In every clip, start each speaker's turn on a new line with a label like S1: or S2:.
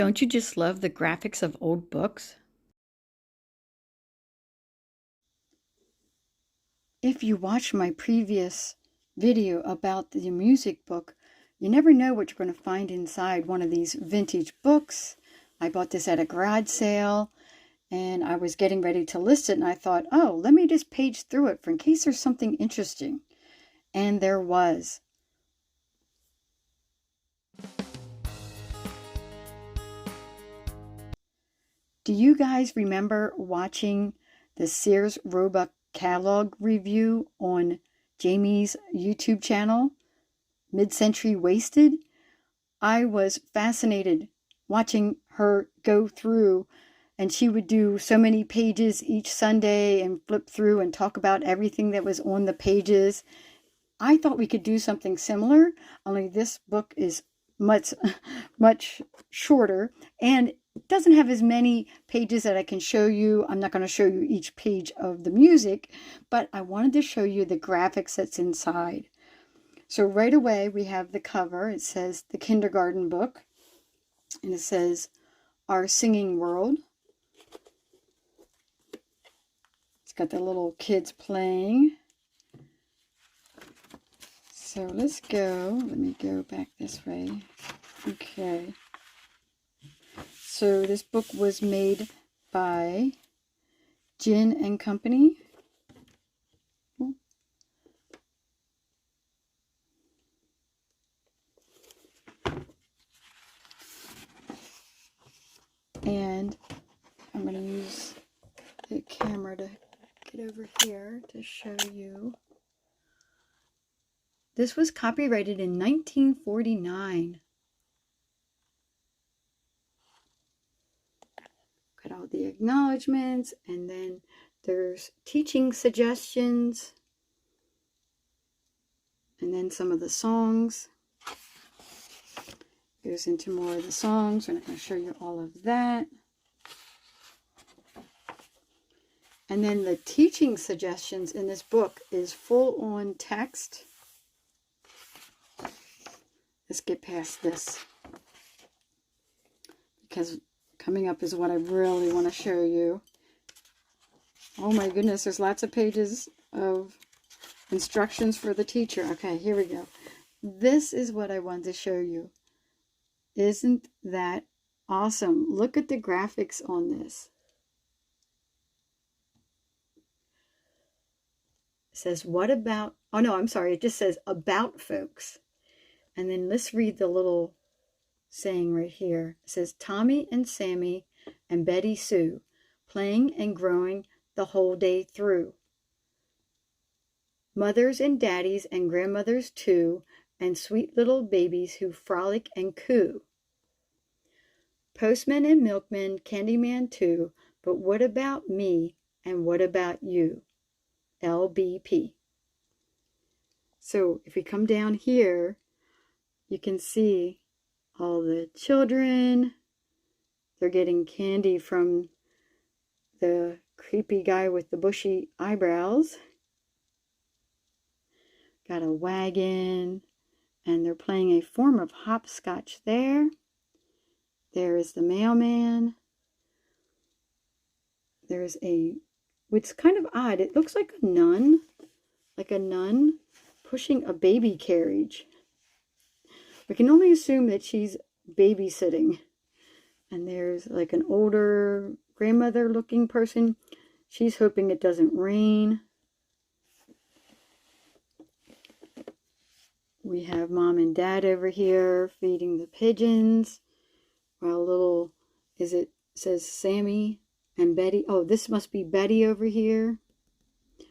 S1: Don't you just love the graphics of old books? If you watched my previous video about the music book, you never know what you're going to find inside one of these vintage books. I bought this at a garage sale and I was getting ready to list it, and I thought, oh, let me just page through it for in case there's something interesting. And there was. Do you guys remember watching the Sears Roebuck catalog review on Jamie's YouTube channel, Mid-Century Wasted? I was fascinated watching her go through, and she would do so many pages each Sunday and flip through and talk about everything that was on the pages. I thought we could do something similar, only this book is much shorter and doesn't have as many pages that I can show you. I'm not going to show you each page of the music, but I wanted to show you the graphics that's inside. So right away we have the cover. It says the kindergarten book, and it says Our Singing World. It's got the little kids playing. So let's go. Let me go back this way. Okay. So this book was made by Dena and Company. And I'm going to use the camera to get over here to show you. This was copyrighted in 1949. Got all the acknowledgments, and then there's teaching suggestions, and then some of the songs. Goes into more of the songs. We're not going to show you all of that. And then the teaching suggestions in this book is full on text. Let's get past this, because coming up is what I really want to show you. Oh my goodness, there's lots of pages of instructions for the teacher. Okay, here we go. This is what I wanted to show you. Isn't that awesome? Look at the graphics on this. It says, what about, oh no, I'm sorry, it just says about folks. And then let's read the little saying right here. It says, Tommy and Sammy and Betty Sue, playing and growing the whole day through. Mothers and daddies and grandmothers too, and sweet little babies who frolic and coo. Postman and milkman, Candyman too, but what about me and what about you? LBP. So if we come down here, you can see all the children. They're getting candy from the creepy guy with the bushy eyebrows. Got a wagon, and they're playing a form of hopscotch there. There is the mailman. There's it's kind of odd. It looks like a nun pushing a baby carriage. We can only assume that she's babysitting. And there's like an older grandmother looking person. She's hoping it doesn't rain. We have mom and dad over here feeding the pigeons. While says Sammy and Betty. Oh, this must be Betty over here.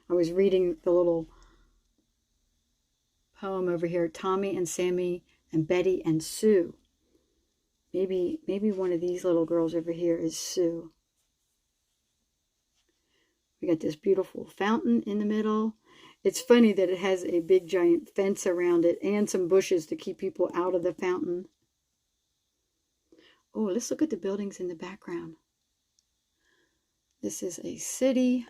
S1: I was reading the little poem over here. Tommy and Sammy and Betty and Sue. Maybe one of these little girls over here is Sue. We got this beautiful fountain in the middle. It's funny that it has a big giant fence around it and some bushes to keep people out of the fountain. Oh, let's look at the buildings in the background. This is a city.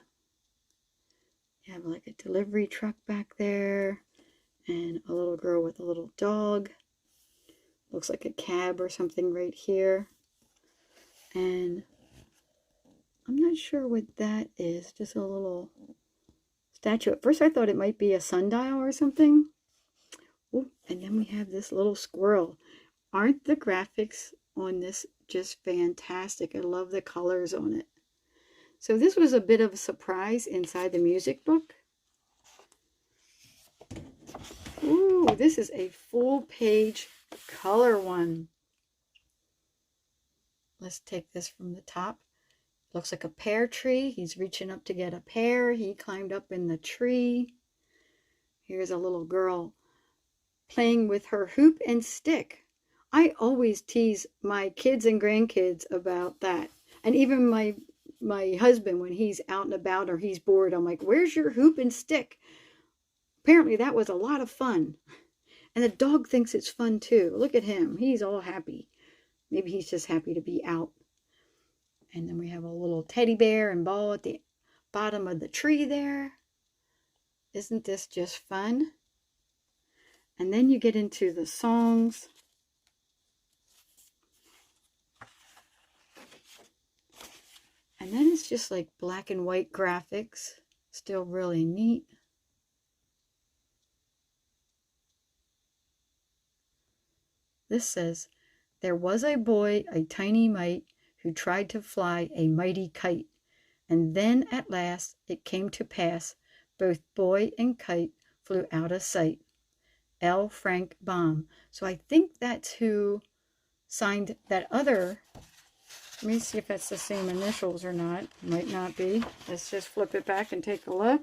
S1: You have like a delivery truck back there and a little girl with a little dog. Looks like a cab or something right here. And I'm not sure what that is. Just a little statue. At first I thought it might be a sundial or something. Ooh, and then we have this little squirrel. Aren't the graphics on this just fantastic? I love the colors on it. So this was a bit of a surprise inside the music book. Ooh, this is a full page color one. Let's take this from the top. Looks like a pear tree. He's reaching up to get a pear. He climbed up in the tree. Here's a little girl playing with her hoop and stick. I always tease my kids and grandkids about that. And even my husband, when he's out and about or he's bored, I'm like, where's your hoop and stick? Apparently that was a lot of fun. And the dog thinks it's fun too. Look at him. He's all happy. Maybe he's just happy to be out. And then we have a little teddy bear and ball at the bottom of the tree there. Isn't this just fun? And then you get into the songs. And then it's just like black and white graphics. Still really neat. This says, there was a boy, a tiny mite, who tried to fly a mighty kite. And then at last it came to pass, both boy and kite flew out of sight. L. Frank Baum. So I think that's who signed that other. Let me see if that's the same initials or not. Might not be. Let's just flip it back and take a look.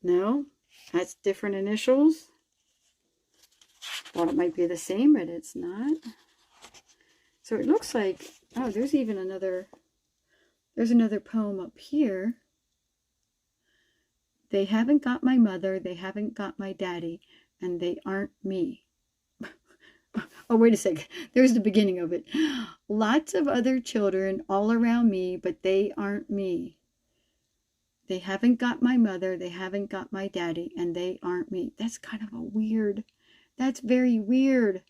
S1: No, that's different initials. Thought it might be the same, but it's not. So it looks like, oh, there's even another poem up here. They haven't got my mother, they haven't got my daddy, and they aren't me. Oh, wait a sec. There's the beginning of it. Lots of other children all around me, but they aren't me. They haven't got my mother, they haven't got my daddy, and they aren't me. That's kind of a weird, that's very weird.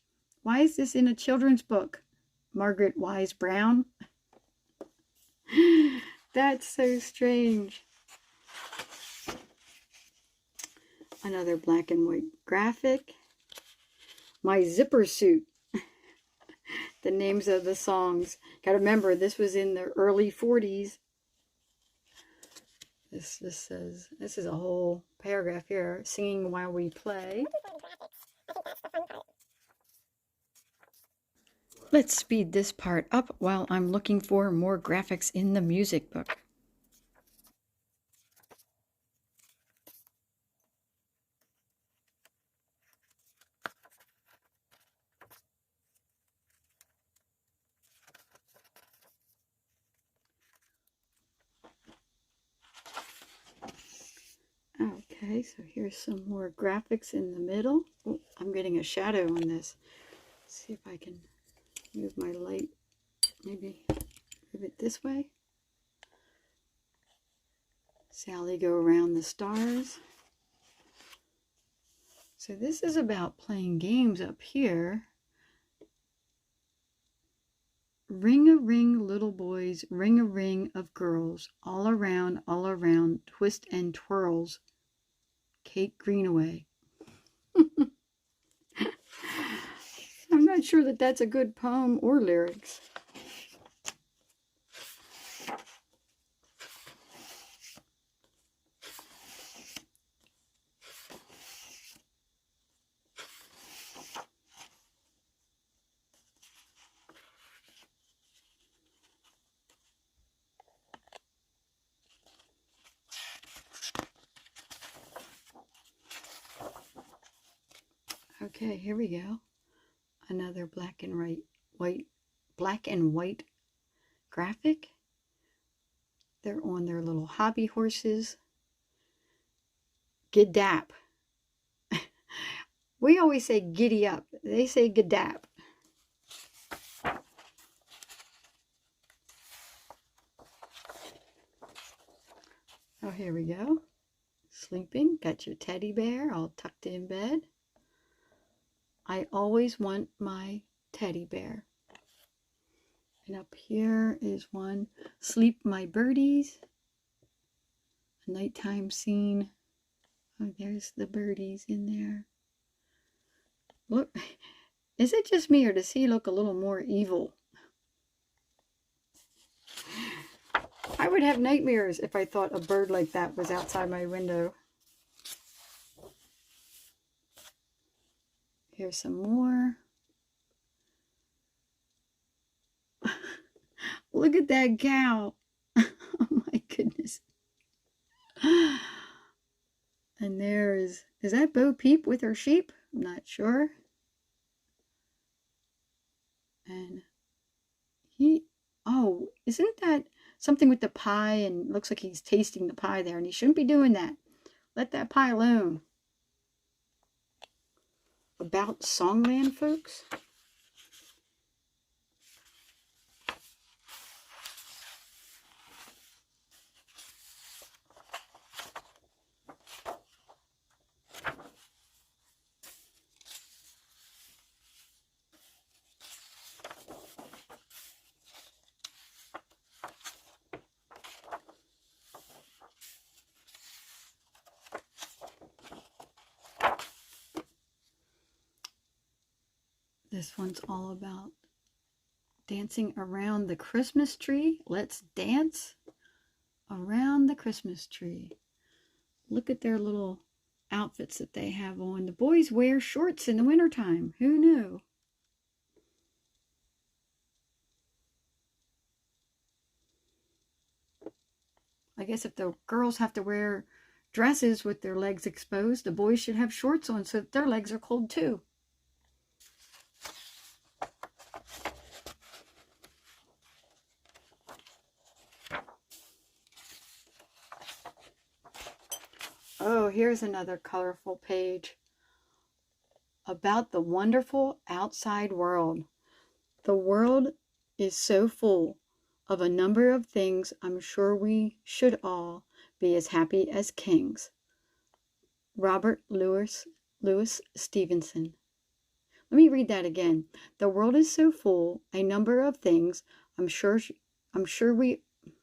S1: Why is this in a children's book? Margaret Wise Brown? That's so strange. Another black and white graphic. My Zipper Suit. The names of the songs. Gotta remember, this was in the early 40s. This says, this is a whole paragraph here. Singing while we play. Let's speed this part up while I'm looking for more graphics in the music book. Okay, so here's some more graphics in the middle. Oh, I'm getting a shadow on this. Let's see if I can move my light. Maybe move it this way. Sally go around the stars. So this is about playing games up here. Ring-a-ring, little boys, ring-a-ring of girls, all around, twist and twirls. Kate Greenaway. I'm not sure that that's a good poem or lyrics. Okay, here we go. Another black and white graphic. They're on their little hobby horses. Gidap. We always say giddy up. They say gidap. Oh, here we go. Sleeping. Got your teddy bear all tucked in bed. I always want my teddy bear. And up here is one, Sleep My Birdies. A nighttime scene. Oh, there's the birdies in there. Look, is it just me or does he look a little more evil? I would have nightmares if I thought a bird like that was outside my window. Here's some more. Look at that cow. Oh my goodness. And there is that Bo Peep with her sheep? I'm not sure. And oh, isn't that something with the pie? And looks like he's tasting the pie there, and he shouldn't be doing that. Let that pie alone. About Songland, folks. This one's all about dancing around the Christmas tree. Let's dance around the Christmas tree. Look at their little outfits that they have on. The boys wear shorts in the wintertime. Who knew? I guess if the girls have to wear dresses with their legs exposed, the boys should have shorts on so that their legs are cold too. Oh, here's another colorful page about the wonderful outside world. The world is so full of a number of things. I'm sure we should all be as happy as kings. Robert Louis Stevenson. Let me read that again. The world is so full, a number of things. I'm sure we,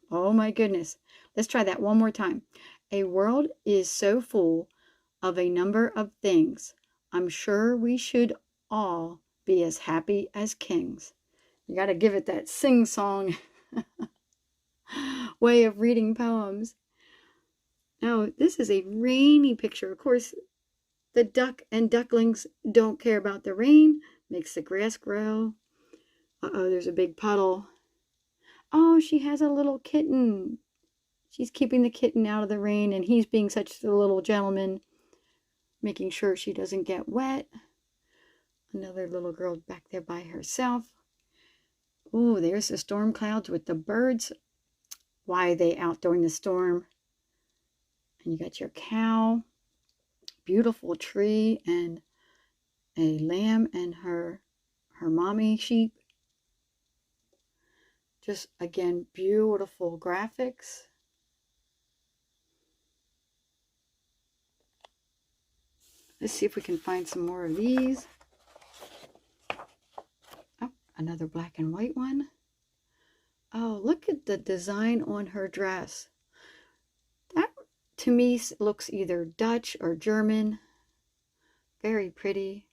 S1: oh my goodness. Let's try that one more time. A world is so full of a number of things. I'm sure we should all be as happy as kings. You got to give it that sing-song way of reading poems. Now, this is a rainy picture. Of course, the duck and ducklings don't care about the rain. Makes the grass grow. Uh-oh, there's a big puddle. Oh, she has a little kitten. She's keeping the kitten out of the rain, and he's being such a little gentleman, making sure she doesn't get wet. Another little girl back there by herself. Oh, there's the storm clouds with the birds. Why are they out during the storm? And you got your cow, beautiful tree, and a lamb and her mommy sheep. Just, again, beautiful graphics. Let's see if we can find some more of these. Oh, another black and white one. Oh, look at the design on her dress. That, to me, looks either Dutch or German. Very pretty.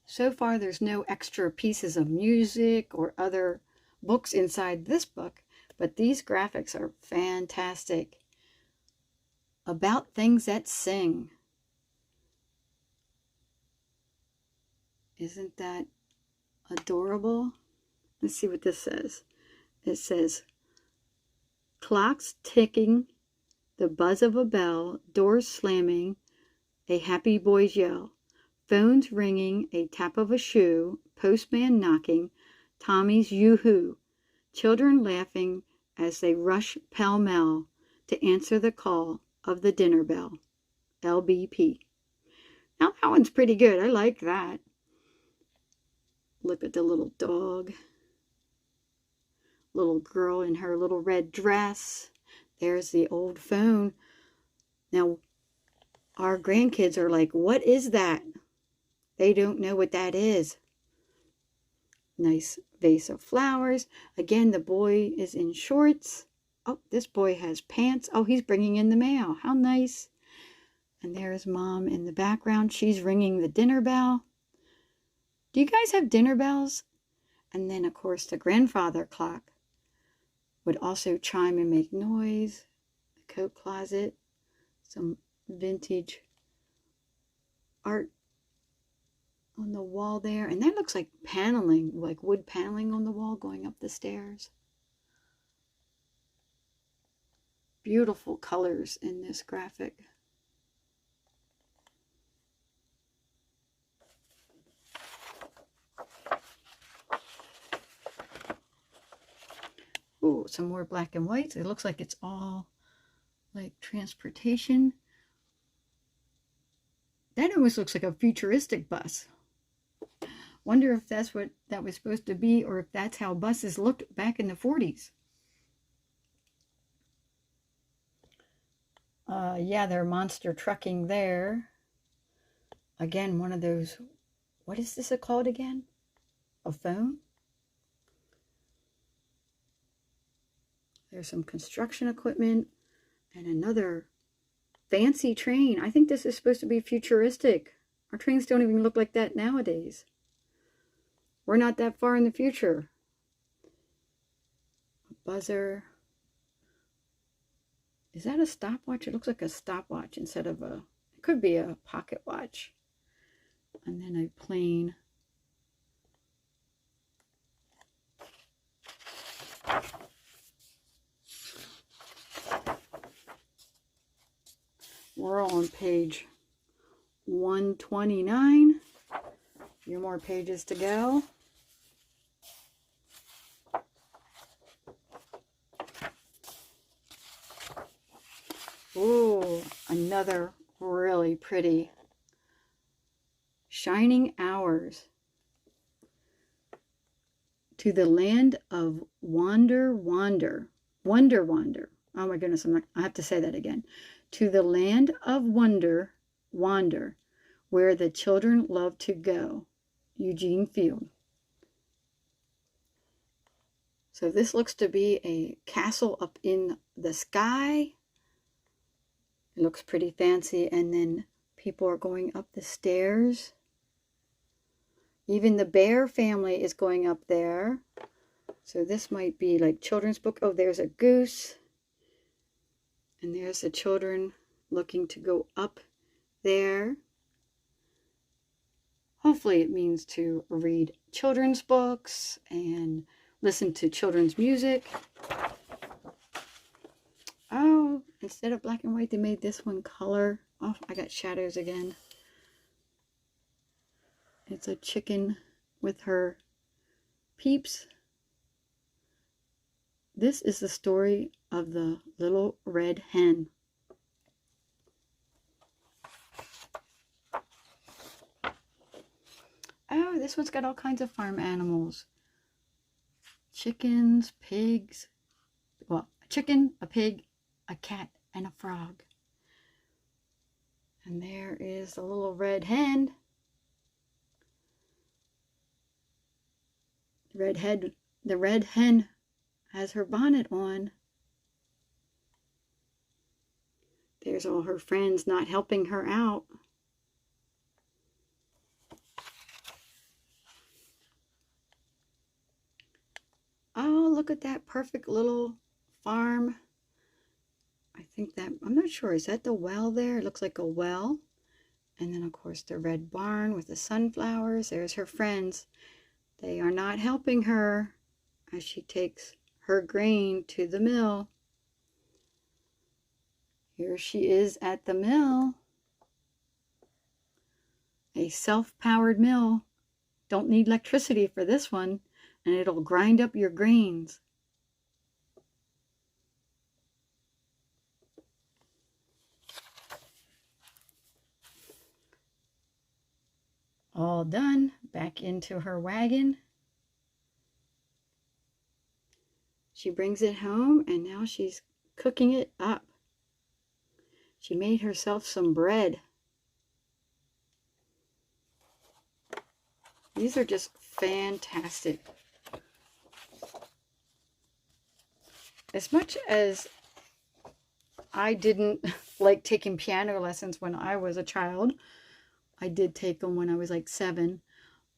S1: So far, there's no extra pieces of music or other books inside this book, but these graphics are fantastic. About things that sing. Isn't that adorable? Let's see what this says. It says, clocks ticking the buzz of a bell, doors slamming, a happy boy's yell, phones ringing, a tap of a shoe, postman knocking, Tommy's yoo-hoo, children laughing as they rush pell-mell to answer the call of the dinner bell. LBP. Now that one's pretty good. I like that. Look at the little dog. Little girl in her little red dress. There's the old phone. Now, our grandkids are like, what is that? They don't know what that is. Nice vase of flowers. Again, the boy is in shorts. Oh, this boy has pants. Oh, he's bringing in the mail. How nice. And there's Mom in the background. She's ringing the dinner bell. Do you guys have dinner bells? And then, of course, the grandfather clock would also chime and make noise. The coat closet. Some vintage art on the wall there. And that looks like paneling, like wood paneling on the wall going up the stairs. Beautiful colors in this graphic. Ooh, some more black and whites. It looks like it's all like transportation. That almost looks like a futuristic bus. Wonder if that's what that was supposed to be, or if that's how buses looked back in the 40s. Yeah, they're monster trucking there. Again, one of those, what is this called again? A phone? There's some construction equipment and another fancy train. I think this is supposed to be futuristic. Our trains don't even look like that nowadays. We're not that far in the future. A buzzer. Is that a stopwatch? It looks like a stopwatch instead of a, it could be a pocket watch. And then a plane. We're on page 129. A few more pages to go. Ooh, another really pretty Shining Hours. To the land of Wander. Oh my goodness, I have to say that again. To the land of wonder, wander, where the children love to go. Eugene Field. So this looks to be a castle up in the sky. It looks pretty fancy, and then people are going up the stairs. Even the bear family is going up there. So this might be like children's book. Oh, there's a goose. And there's the children looking to go up there. Hopefully it means to read children's books and listen to children's music. Oh, instead of black and white, they made this one color. Oh, I got shadows again. It's a chicken with her peeps. This is the story of the little red hen. Oh, this one's got all kinds of farm animals. Chickens, pigs. Well, a chicken, a pig, a cat, and a frog. And there is the little red hen. The red hen has her bonnet on. There's all her friends not helping her out. Oh, look at that perfect little farm. I think that, I'm not sure, is that the well there? It looks like a well. And then, of course, the red barn with the sunflowers. There's her friends. They are not helping her as she takes her grain to the mill. Here she is at the mill. A self-powered mill. Don't need electricity for this one, and it'll grind up your grains. All done. Back into her wagon. She brings it home, and now she's cooking it up. She made herself some bread. These are just fantastic. As much as I didn't like taking piano lessons when I was a child, I did take them when I was like 7.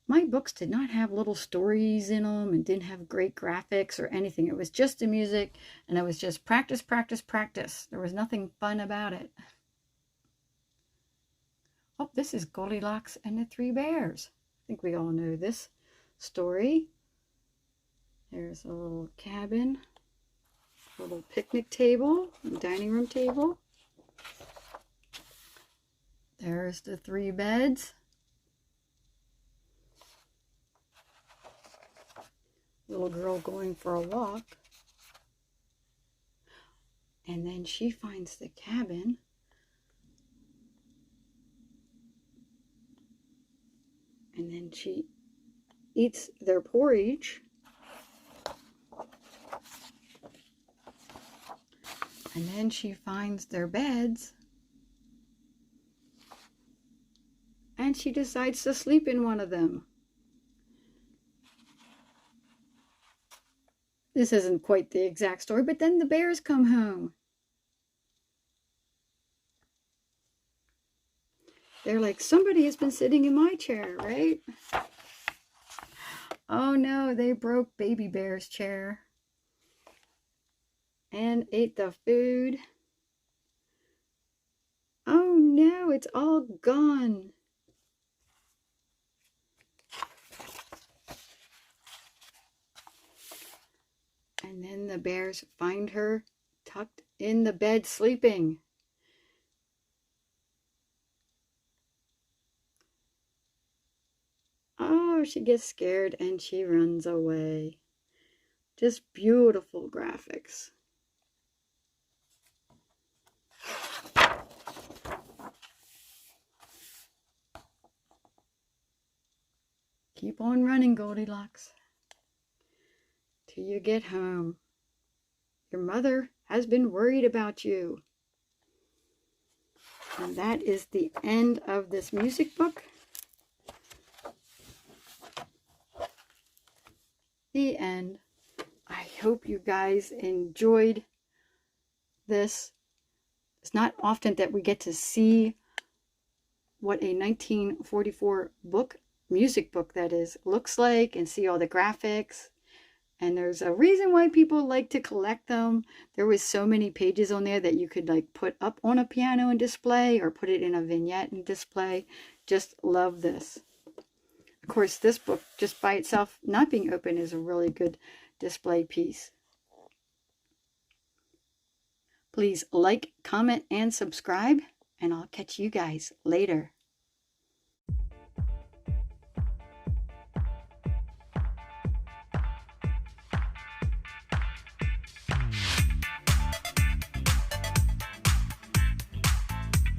S1: My books did not have little stories in them and didn't have great graphics or anything. It was just the music, and it was just practice, practice, practice. There was nothing fun about it. Oh, this is Goldilocks and the Three Bears. I think we all know this story. There's a little cabin, a little picnic table, dining room table. There's the 3 beds. Little girl going for a walk. And then she finds the cabin. And then she eats their porridge. And then she finds their beds. And she decides to sleep in one of them. This isn't quite the exact story, but then the bears come home. They're like, somebody has been sitting in my chair, right? Oh no, they broke Baby Bear's chair and ate the food. Oh no, it's all gone. And then the bears find her tucked in the bed sleeping. Oh, she gets scared and she runs away. Just beautiful graphics. Keep on running, Goldilocks, till you get home. Your mother has been worried about you. And that is the end of this music book. The end. I hope you guys enjoyed this. It's not often that we get to see what a 1944 book, music book that is, looks like, and see all the graphics. And there's a reason why people like to collect them. There was so many pages on there that you could like put up on a piano and display, or put it in a vignette and display. Just love this. Of course, this book just by itself, not being open, is a really good display piece. Please like, comment, and subscribe, and I'll catch you guys later.